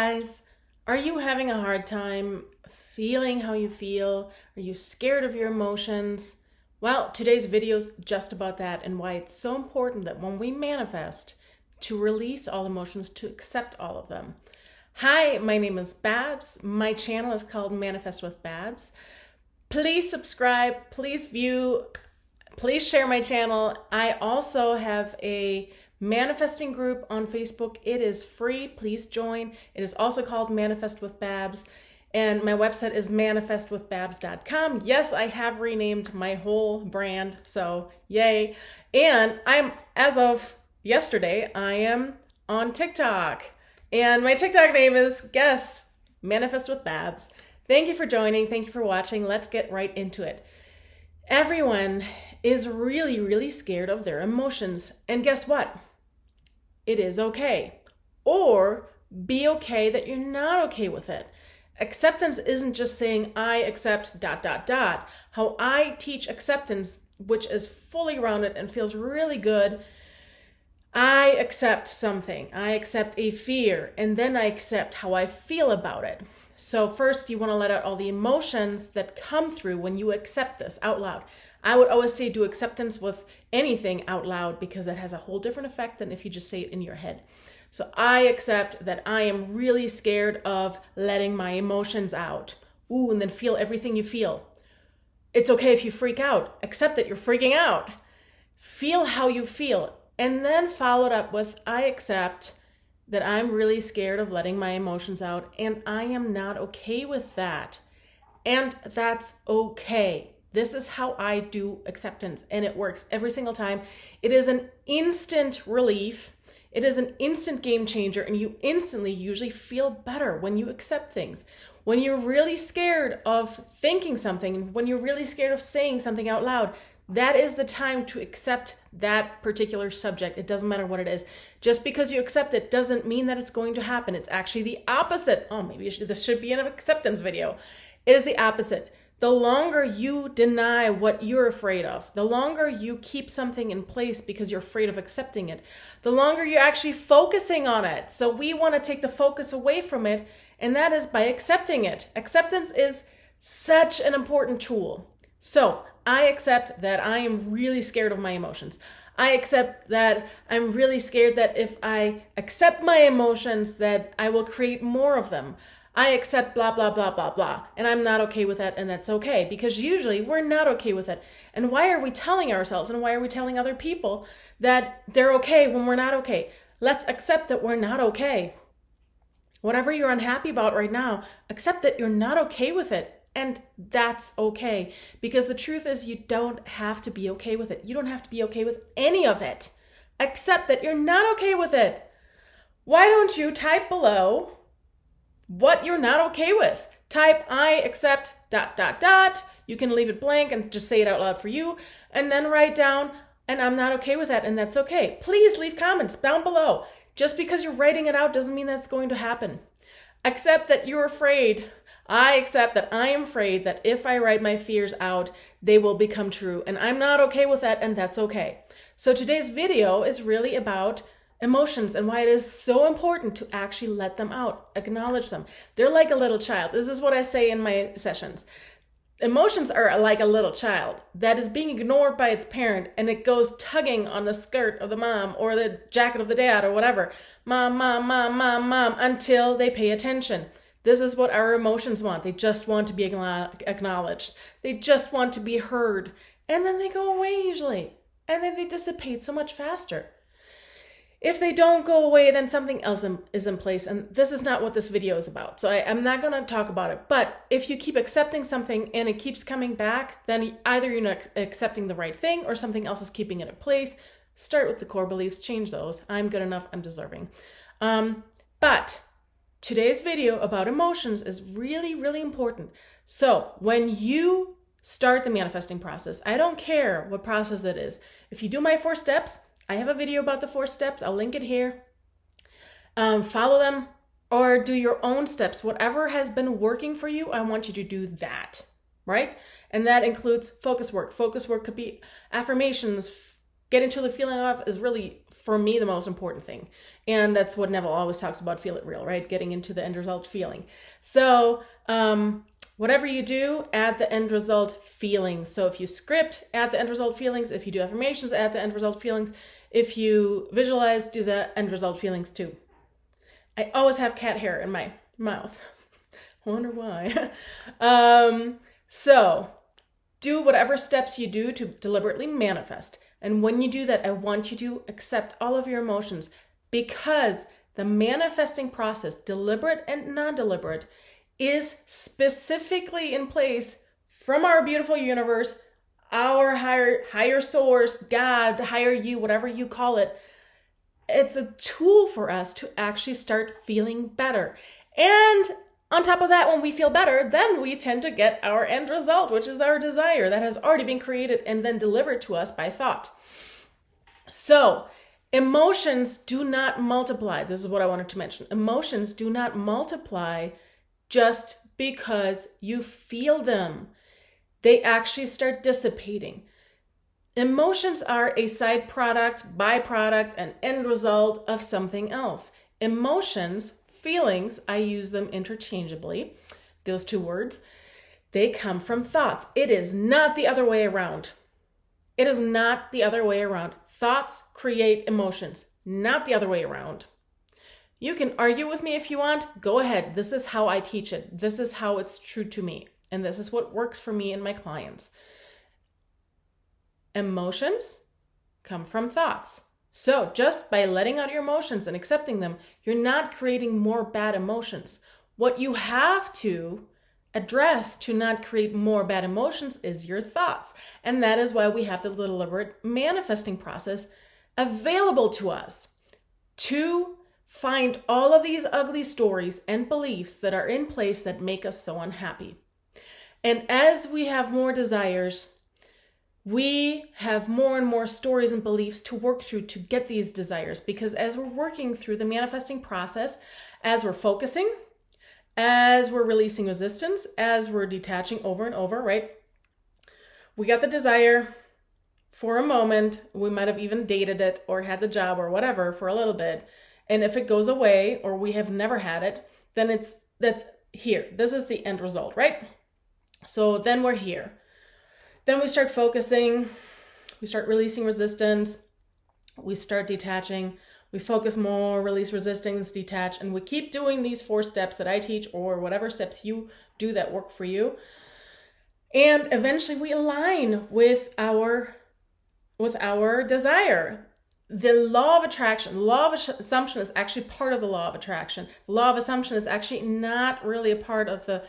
guys, are you having a hard time feeling how you feel? Are you scared of your emotions? Well, today's video is just about that and why it's so important that when we manifest, to release all emotions, to accept all of them. Hi, my name is Babs. My channel is called Manifest with Babs. Please subscribe, please view, please share my channel. I also have a manifesting group on Facebook. It is free. Please join. It is also called Manifest with Babs. And my website is manifestwithbabs.com. Yes, I have renamed my whole brand, so yay. And as of yesterday, I am on TikTok. And my TikTok name is, guess, Manifest with Babs. Thank you for joining. Thank you for watching. Let's get right into it. Everyone is really, really scared of their emotions. And guess what? It is okay. Or be okay that you're not okay with it. Acceptance isn't just saying, I accept ... How I teach acceptance, which is fully rounded and feels really good, I accept something. I accept a fear, and then I accept how I feel about it. So first, you want to let out all the emotions that come through when you accept this out loud. I would always say do acceptance with anything out loud because that has a whole different effect than if you just say it in your head. So I accept that I am really scared of letting my emotions out. Ooh, and then feel everything you feel. It's okay if you freak out. Accept that you're freaking out. Feel how you feel. And then follow it up with, I accept that I'm really scared of letting my emotions out and I am not okay with that. And that's okay. This is how I do acceptance and it works every single time. It is an instant relief. It is an instant game changer and you instantly usually feel better when you accept things. When you're really scared of thinking something, when you're really scared of saying something out loud, that is the time to accept that particular subject. It doesn't matter what it is. Just because you accept it doesn't mean that it's going to happen. It's actually the opposite. Oh, maybe this should be an acceptance video. It is the opposite. The longer you deny what you're afraid of, the longer you keep something in place because you're afraid of accepting it, the longer you're actually focusing on it. So we want to take the focus away from it, and that is by accepting it. Acceptance is such an important tool. So I accept that I am really scared of my emotions. I accept that I'm really scared that if I accept my emotions, that I will create more of them. I accept blah, blah, blah, blah, blah. And I'm not okay with that, and that's okay. Because usually we're not okay with it. And why are we telling ourselves and why are we telling other people that they're okay when we're not okay? Let's accept that we're not okay. Whatever you're unhappy about right now, accept that you're not okay with it. And that's okay. Because the truth is you don't have to be okay with it. You don't have to be okay with any of it. Accept that you're not okay with it. Why don't you type below what you're not okay with? Type I accept ... You can leave it blank and just say it out loud for you. And then write down, and I'm not okay with that, and that's okay. Please leave comments down below. Just because you're writing it out doesn't mean that's going to happen. Accept that you're afraid. I accept that I am afraid that if I write my fears out, they will become true. And I'm not okay with that, and that's okay. So today's video is really about emotions and why it is so important to actually let them out, acknowledge them. They're like a little child. This is what I say in my sessions. Emotions are like a little child that is being ignored by its parent and it goes tugging on the skirt of the mom or the jacket of the dad or whatever. Mom, mom, mom, mom, mom, until they pay attention. This is what our emotions want. They just want to be acknowledged. They just want to be heard. And then they go away usually. And then they dissipate so much faster. If they don't go away, then something else is in place. And this is not what this video is about. So I'm not going to talk about it. But if you keep accepting something and it keeps coming back, then either you're not accepting the right thing or something else is keeping it in place. Start with the core beliefs, change those. I'm good enough, I'm deserving. But today's video about emotions is really, really important. So when you start the manifesting process, I don't care what process it is. If you do my 4 steps, I have a video about the 4 steps. I'll link it here. Follow them or do your own steps. Whatever has been working for you, I want you to do that, right? And that includes focus work. Focus work could be affirmations, getting to the feeling of is really, for me, the most important thing. And that's what Neville always talks about, feel it real, right? Getting into the end result feeling. So whatever you do, add the end result feelings. So if you script, add the end result feelings. If you do affirmations, add the end result feelings. If you visualize, do the end result feelings too. I always have cat hair in my mouth. Wonder why. So do whatever steps you do to deliberately manifest. And when you do that, I want you to accept all of your emotions, because the manifesting process, deliberate and non-deliberate, is specifically in place from our beautiful universe, our higher source, God, higher you, whatever you call it. It's a tool for us to actually start feeling better. And on top of that, when we feel better, then we tend to get our end result, which is our desire that has already been created and then delivered to us by thought. So emotions do not multiply. This is what I wanted to mention. Emotions do not multiply just because you feel them. They actually start dissipating. Emotions are a side product, byproduct, and end result of something else. Emotions, feelings, I use them interchangeably, those two words, they come from thoughts. It is not the other way around. It is not the other way around. Thoughts create emotions, not the other way around. You can argue with me if you want. Go ahead. This is how I teach it. This is how it's true to me. And this is what works for me and my clients. Emotions come from thoughts. So just by letting out your emotions and accepting them, you're not creating more bad emotions. What you have to address to not create more bad emotions is your thoughts. And that is why we have the deliberate manifesting process available to us to find all of these ugly stories and beliefs that are in place that make us so unhappy. And as we have more desires, we have more and more stories and beliefs to work through to get these desires. Because as we're working through the manifesting process, as we're focusing, as we're releasing resistance, as we're detaching over and over, right? We got the desire for a moment. We might have even dated it or had the job or whatever for a little bit. And if it goes away or we have never had it, then that's here. This is the end result, right? So then we're here. Then we start focusing, we start releasing resistance, we start detaching, we focus more, release resistance, detach, and we keep doing these 4 steps that I teach or whatever steps you do that work for you. And eventually we align with our desire. The law of attraction, law of assumption is actually part of the law of attraction. The law of assumption is actually not really a part of the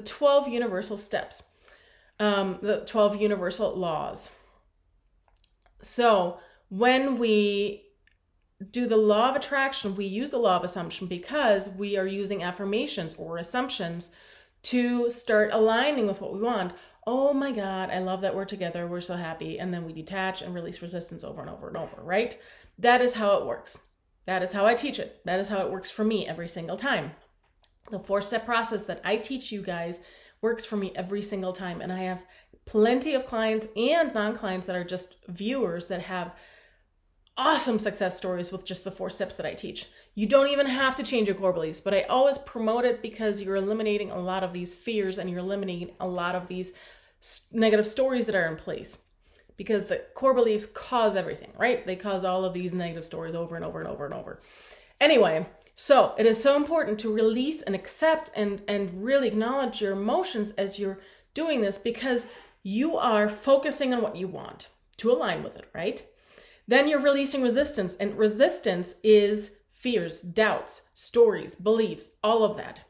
12 universal steps, the 12 universal laws. So when we do the law of attraction, we use the law of assumption because we are using affirmations or assumptions to start aligning with what we want. Oh my God, I love that we're together. We're so happy. And then we detach and release resistance over and over and over, right? That is how it works. That is how I teach it. That is how it works for me every single time. The 4-step process that I teach you guys works for me every single time. And I have plenty of clients and non-clients that are just viewers that have awesome success stories with just the 4 steps that I teach. You don't even have to change your core beliefs, but I always promote it because you're eliminating a lot of these fears and you're eliminating a lot of these negative stories that are in place, because the core beliefs cause everything, right? They cause all of these negative stories over and over and over and over. Anyway, so it is so important to release and accept and really acknowledge your emotions as you're doing this, because you are focusing on what you want to align with it, right? Then you're releasing resistance, and resistance is fears, doubts, stories, beliefs, all of that.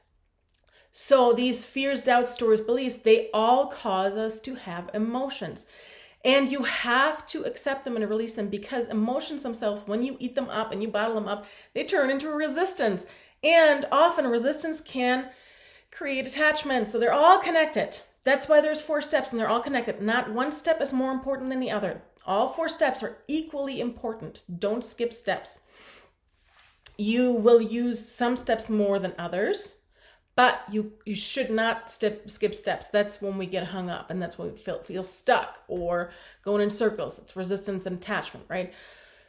So these fears, doubts, stories, beliefs, they all cause us to have emotions. And you have to accept them and release them, because emotions themselves, when you eat them up and you bottle them up, they turn into a resistance. And often resistance can create attachment. So they're all connected. That's why there's 4 steps and they're all connected. Not one step is more important than the other. All 4 steps are equally important. Don't skip steps. You will use some steps more than others, But you should not skip steps. That's when we get hung up, and that's when we feel stuck or going in circles. It's resistance and attachment, right?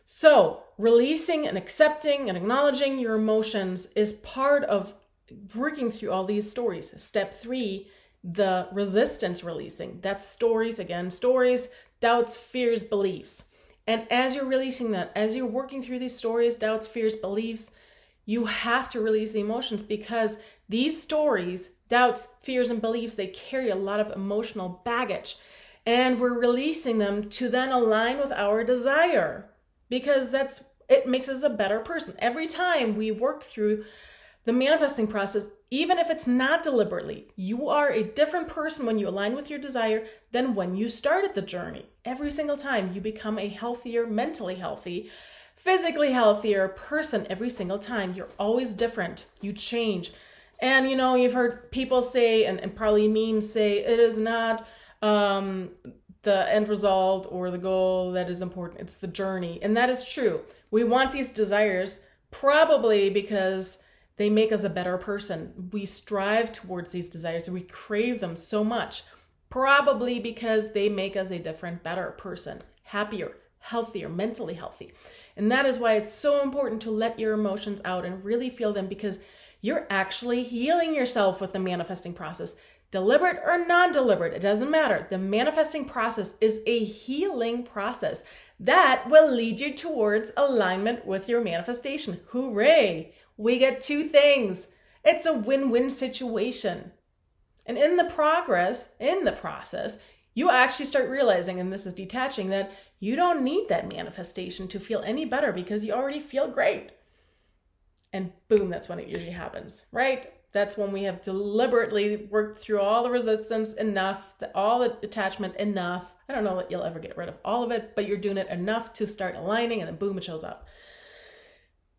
So releasing and accepting and acknowledging your emotions is part of working through all these stories. Step 3, the resistance releasing. That's stories, doubts, fears, beliefs. And as you're releasing that, as you're working through these stories, doubts, fears, beliefs, you have to release the emotions, because these stories, doubts, fears, and beliefs, they carry a lot of emotional baggage. And we're releasing them to then align with our desire, because it makes us a better person. Every time we work through the manifesting process, even if it's not deliberately, you are a different person when you align with your desire than when you started the journey. Every single time you become a healthier, mentally healthy, physically healthier person. Every single time you're always different. You change. And you've heard people say, and probably memes say, it is not the end result or the goal that is important. It's the journey. And that is true. We want these desires probably because they make us a better person. We strive towards these desires. We crave them so much, probably because they make us a different, better person, happier, healthier, mentally healthy. And that is why it's so important to let your emotions out and really feel them, because you're actually healing yourself with the manifesting process. Deliberate or non-deliberate, it doesn't matter. The manifesting process is a healing process that will lead you towards alignment with your manifestation. Hooray! We get 2 things. It's a win-win situation. And in the process, you actually start realizing, and this is detaching, that you don't need that manifestation to feel any better, because you already feel great. And boom, that's when it usually happens, right? That's when we have deliberately worked through all the resistance enough, all the attachment enough. I don't know that you'll ever get rid of all of it, but you're doing it enough to start aligning, and then boom, it shows up.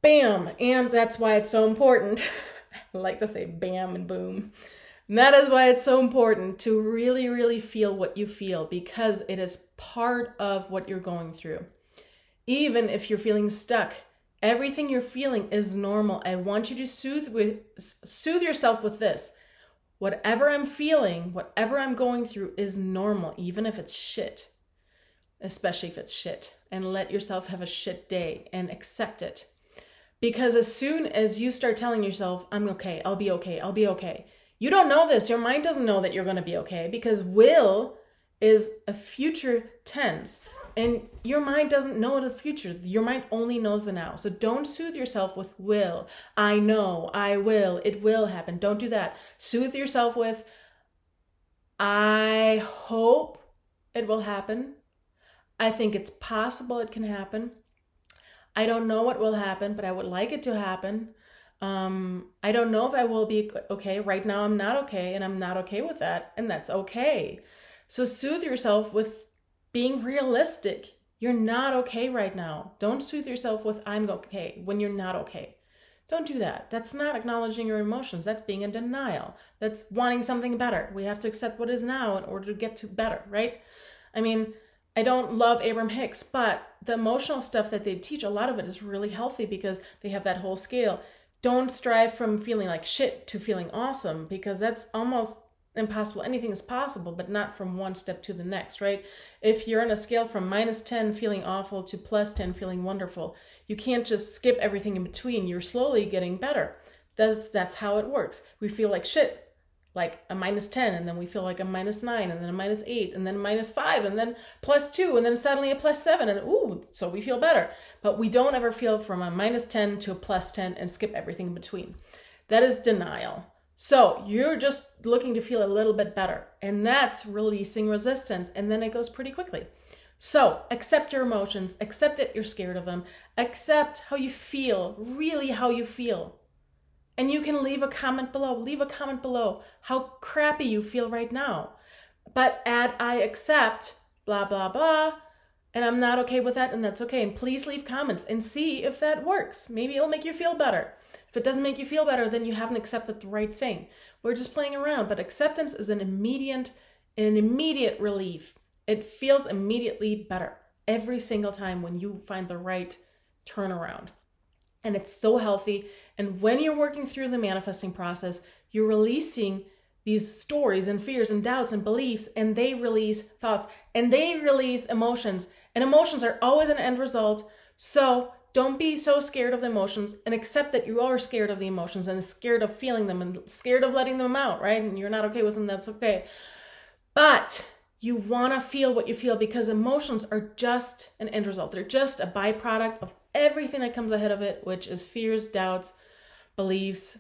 Bam. And that's why it's so important. I like to say bam and boom. And that is why it's so important to really, really feel what you feel, because it is part of what you're going through. Even if you're feeling stuck, everything you're feeling is normal. I want you to soothe yourself with this. Whatever I'm feeling, whatever I'm going through is normal, even if it's shit, especially if it's shit. And let yourself have a shit day and accept it. Because as soon as you start telling yourself, I'm okay, I'll be okay, I'll be okay. You don't know this. Your mind doesn't know that you're going to be okay, because will is a future tense. And your mind doesn't know the future. Your mind only knows the now. So don't soothe yourself with will. I know, I will, it will happen. Don't do that. Soothe yourself with, I hope it will happen. I think it's possible it can happen. I don't know what will happen, but I would like it to happen. I don't know if I will be okay. Right now I'm not okay, and I'm not okay with that, and that's okay. So soothe yourself with being realistic. You're not okay right now. Don't soothe yourself with I'm okay when you're not okay. Don't do that. That's not acknowledging your emotions. That's being in denial. That's wanting something better. We have to accept what is now in order to get to better, right? I mean, I don't love Abraham Hicks, but the emotional stuff that they teach, a lot of it is really healthy, because they have that whole scale. Don't strive from feeling like shit to feeling awesome, because that's almost impossible. Anything is possible, but not from one step to the next, right? If you're on a scale from -10 feeling awful to +10 feeling wonderful, you can't just skip everything in between. You're slowly getting better. That's how it works. We feel like shit, like a -10, and then we feel like a -9, and then a -8, and then -5, and then +2, and then suddenly a +7, and ooh, so we feel better. But we don't ever feel from a -10 to a +10 and skip everything in between. That is denial. So you're just looking to feel a little bit better, and that's releasing resistance, and then it goes pretty quickly. So accept your emotions, accept that you're scared of them, accept how you feel, really how you feel. And you can leave a comment below how crappy you feel right now. But add, I accept, blah, blah, blah, and I'm not okay with that, and that's okay. And please leave comments and see if that works. Maybe it'll make you feel better. If it doesn't make you feel better, then you haven't accepted the right thing. We're just playing around, but acceptance is an immediate relief. It feels immediately better every single time when you find the right turnaround. And it's so healthy. And when you're working through the manifesting process, you're releasing these stories and fears and doubts and beliefs, and they release thoughts and they release emotions. And emotions are always an end result. So don't be so scared of the emotions, and accept that you are scared of the emotions and scared of feeling them and scared of letting them out, right? And you're not okay with them, that's okay. But you want to feel what you feel, because emotions are just an end result. They're just a byproduct of everything that comes ahead of it, which is fears, doubts, beliefs,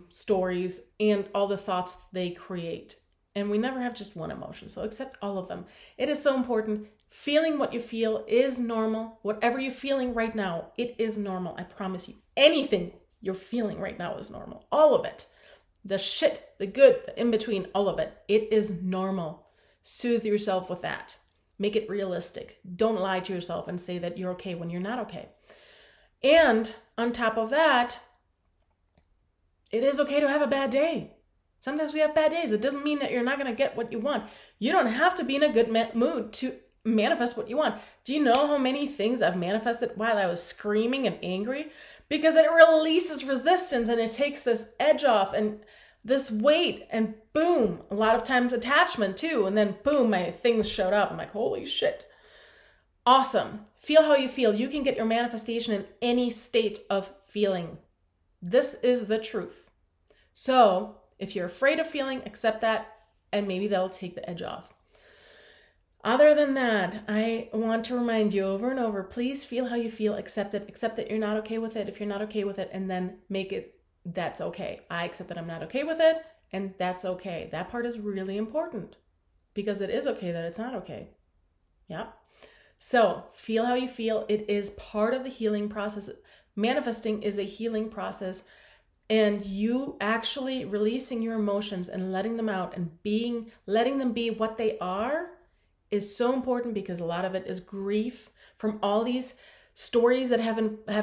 stories, and all the thoughts they create. And we never have just one emotion, so accept all of them. It is so important. Feeling what you feel is normal. Whatever you're feeling right now, it is normal. I promise you. Anything you're feeling right now is normal. All of it. The shit, the good, the in between, all of it. It is normal. Soothe yourself with that. Make it realistic. Don't lie to yourself and say that you're okay when you're not okay. And on top of that, it is okay to have a bad day. Sometimes we have bad days. It doesn't mean that you're not going to get what you want. You don't have to be in a good mood to manifest what you want. Do you know how many things I've manifested while I was screaming and angry? Because it releases resistance and it takes this edge off and this weight, and boom, a lot of times attachment too. And then boom, my things showed up. I'm like, holy shit. Awesome. Feel how you feel. You can get your manifestation in any state of feeling. This is the truth. So if you're afraid of feeling, accept that, and maybe that'll take the edge off. Other than that, I want to remind you over and over, please feel how you feel, accept it, accept that you're not okay with it if you're not okay with it, and then make it that's okay. I accept that I'm not okay with it, and that's okay. That part is really important, because it is okay that it's not okay. Yeah. So feel how you feel. It is part of the healing process. Manifesting is a healing process, and you actually releasing your emotions and letting them out and letting them be what they are is so important, because a lot of it is grief from all these stories that have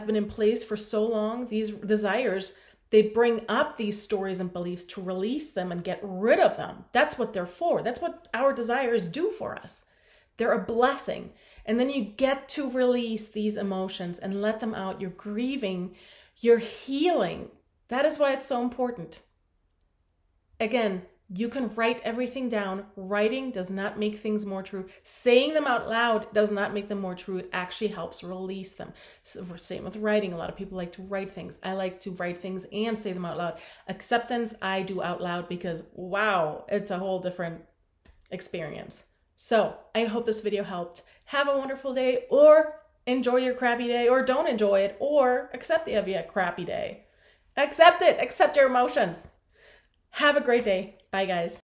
been in place for so long. These desires, they bring up these stories and beliefs to release them and get rid of them. That's what they're for. That's what our desires do for us. They're a blessing. And then you get to release these emotions and let them out. You're grieving, you're healing. That is why it's so important. Again, you can write everything down. Writing does not make things more true. Saying them out loud does not make them more true. It actually helps release them. So same with writing. A lot of people like to write things. I like to write things and say them out loud. Acceptance, I do out loud, because wow, it's a whole different experience. So I hope this video helped. Have a wonderful day, or enjoy your crappy day, or don't enjoy it, or accept that you have a crappy day. Accept it. Accept your emotions. Have a great day. Bye, guys.